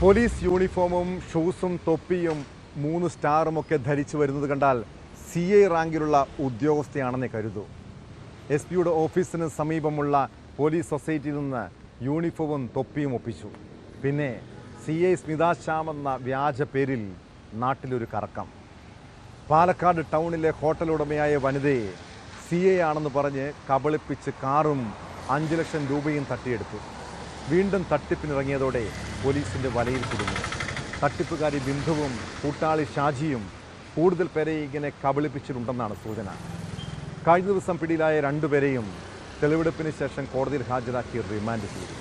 Police യൂണിഫോമും ഷൂസും തൊപ്പിയും 3 സ്റ്റാറുമൊക്കെ ധരിച്ചു വരുന്നത് കണ്ടാൽ CI റാങ്കിലുള്ള ഉദ്യോഗസ്ഥയാണെന്നേ കരുതൂ. SP-യുടെ ഓഫീസിന് സമീപമുള്ള പോലീസ് സൊസൈറ്റിയിൽ നിന്ന് യൂണിഫോമും തൊപ്പിയും ഒപ്പിച്ചു. പിന്നെ CI സ്മിത ശ്യാം എന്ന വ്യാജ പേരിൽ നാട്ടിലൊരു കറക്കം. പാലക്കാട് ടൗണിലെ ഹോട്ടൽ ഉടമയായ വനിതയെ CI ആണെന്ന് പറഞ്ഞ് കബളിപ്പിച്ച് കാറും 5 ലക്ഷം രൂപയും തട്ടിയെടുത്തു. വീണ്ടും തട്ടിപ്പിനിറങ്ങിയതോടെ പോലീസിൻ്റെ വലയിൽ കുടുങ്ങി. തട്ടിപ്പുകാരി ബിന്ദുവും കൂട്ടാളി ഷാജിയും കൂടുതൽ പേരെ ഇങ്ങനെ കബളിപ്പിച്ചിട്ടുണ്ടെന്നാണ് സൂചന. കഴിഞ്ഞ ദിവസം പിടിയിലായ 2 പേരെയും തെളിവെടുപ്പിന് ശേഷം കോടതിയിൽ ഹാജരാക്കി റിമാൻഡ് ചെയ്തു.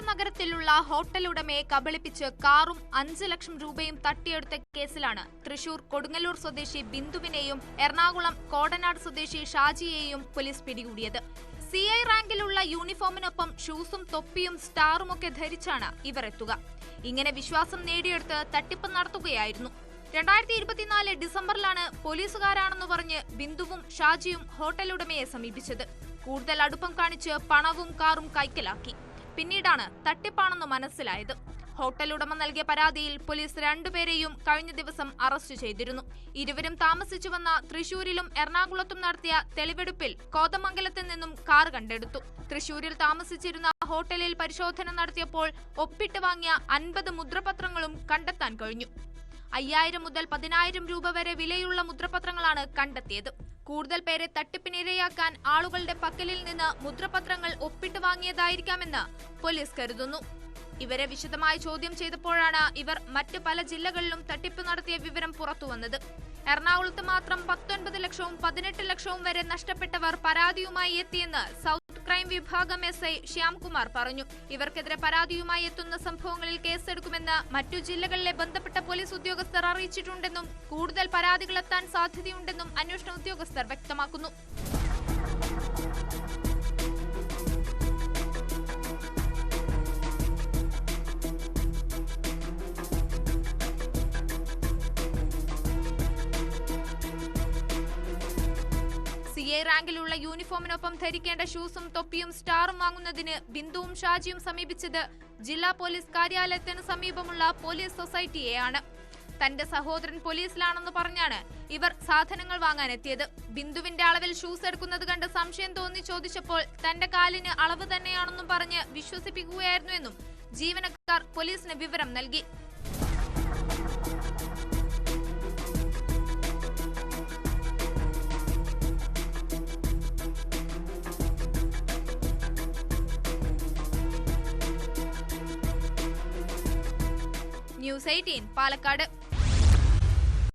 നഗരത്തിലുള്ള ഹോട്ടൽ ഉടമയെ കബളിപ്പിച്ച് കാറും 5 ലക്ഷം രൂപയും തട്ടിയെടുത്ത കേസിലാണ് തൃശൂർ കൊടുങ്ങല്ലൂർ സ്വദേശി ബിന്ദുവിനെയും എറണാകുളം കോടനാട് സ്വദേശി ഷാജിയെയും പോലീസ് പിടികൂടിയത്. CI റാങ്കിലുള്ള യൂണിഫോമിനൊപ്പം ഷൂസും തൊപ്പിയും സ്റ്റാറുമൊക്കെ ധരിച്ചാണ് ഇവർ എത്തുക. ഇങ്ങനെ വിശ്വാസം നേടിയെടുത്ത് തട്ടിപ്പ് നടത്തുകയായിരുന്നു. 2024 ഡിസംബറിലാണ് പോലീസുകാരാണെന്ന് പറഞ്ഞ് ബിന്ദുവും ഷാജിയും ഹോട്ടൽ ഉടമയെ സമീപിച്ചത്. കൂടുതൽ അടുപ്പം കാണിച്ച് പണവും കാറും കൈക്കലാക്കി. പിന്നീടാണ് തട്ടിപ്പാണെന്ന് മനസ്സിലായത്. ഹോട്ടൽ ഉടമ നൽകിയ പരാതിയിൽ പോലീസ് 2 പേരെയും കഴിഞ്ഞ ദിവസം അറസ്റ്റ് ചെയ്തിരുന്നു. ഇരുവരും താമസിച്ചു വന്ന തൃശൂരിലും എറണാകുളത്തും നടത്തിയ തെളിവെടുപ്പിൽ കോതമംഗലത്ത് നിന്നും കാർ കണ്ടെടുത്തു. തൃശൂരിൽ താമസിച്ചിരുന്ന ഹോട്ടലിൽ പരിശോധന നടത്തിയപ്പോൾ ഒപ്പിട്ട് വാങ്ങിയ 50 മുദ്രപത്രങ്ങളും കണ്ടെത്താൻ കഴിഞ്ഞു. 5000 മുതൽ 10000 രൂപ വരെ വിലയുള്ള മുദ്രപത്രങ്ങളാണ് കണ്ടെത്തിയത്. കൂടുതൽ പേരെ തട്ടിപ്പിനിരയാക്കാൻ ആളുകളുടെ പക്കലിൽ നിന്ന് മുദ്രപത്രങ്ങൾ ഒപ്പിട്ട് വാങ്ങിയതായിരിക്കാമെന്ന് പോലീസ് കരുതുന്നു. ഇവരെ വിശദമായി ചോദ്യം ചെയ്തപ്പോഴാണ് ഇവർ മറ്റ് പല ജില്ലകളിലും തട്ടിപ്പ് നടത്തിയ വിവരം പുറത്തുവന്നത്. എറണാകുളത്ത് മാത്രം 19 ലക്ഷവും 18 ലക്ഷവും വരെ നഷ്ടപ്പെട്ടവർ പരാതിയുമായി എത്തിയെന്ന് സൗത്ത് ക്രൈം വിഭാഗം SI ശ്യാംകുമാർ പറഞ്ഞു. ഇവർക്കെതിരെ പരാതിയുമായി എത്തുന്ന സംഭവങ്ങളിൽ കേസെടുക്കുമെന്ന് മറ്റു ജില്ലകളിലെ ബന്ധപ്പെട്ട പോലീസ് ഉദ്യോഗസ്ഥർ അറിയിച്ചിട്ടുണ്ടെന്നും കൂടുതൽ പരാതികളെത്താൻ സാധ്യതയുണ്ടെന്നും അന്വേഷണ ഉദ്യോഗസ്ഥർ വ്യക്തമാക്കുന്നു. CI റാങ്കിലുള്ള യൂണിഫോമിനൊപ്പം ധരിക്കേണ്ട ഷൂസും തൊപ്പിയും സ്റ്റാറും വാങ്ങുന്നതിന് ബിന്ദുവും ഷാജിയും സമീപിച്ചത് ജില്ലാ പോലീസ് കാര്യാലയത്തിന് സമീപമുള്ള പോലീസ് സൊസൈറ്റിയെയാണ്. തന്റെ സഹോദരൻ പോലീസിലാണെന്ന് പറഞ്ഞാണ് ഇവർ സാധനങ്ങൾ വാങ്ങാനെത്തിയത്. ബിന്ദുവിന്റെ അളവിൽ ഷൂസ് എടുക്കുന്നത് കണ്ട് സംശയം തോന്നി ചോദിച്ചപ്പോൾ തന്റെ കാലിന് അളവ് തന്നെയാണെന്നും പറഞ്ഞ് വിശ്വസിപ്പിക്കുകയായിരുന്നുവെന്നും ജീവനക്കാർ പോലീസിന് വിവരം നൽകി. News 18 പാലക്കാട്.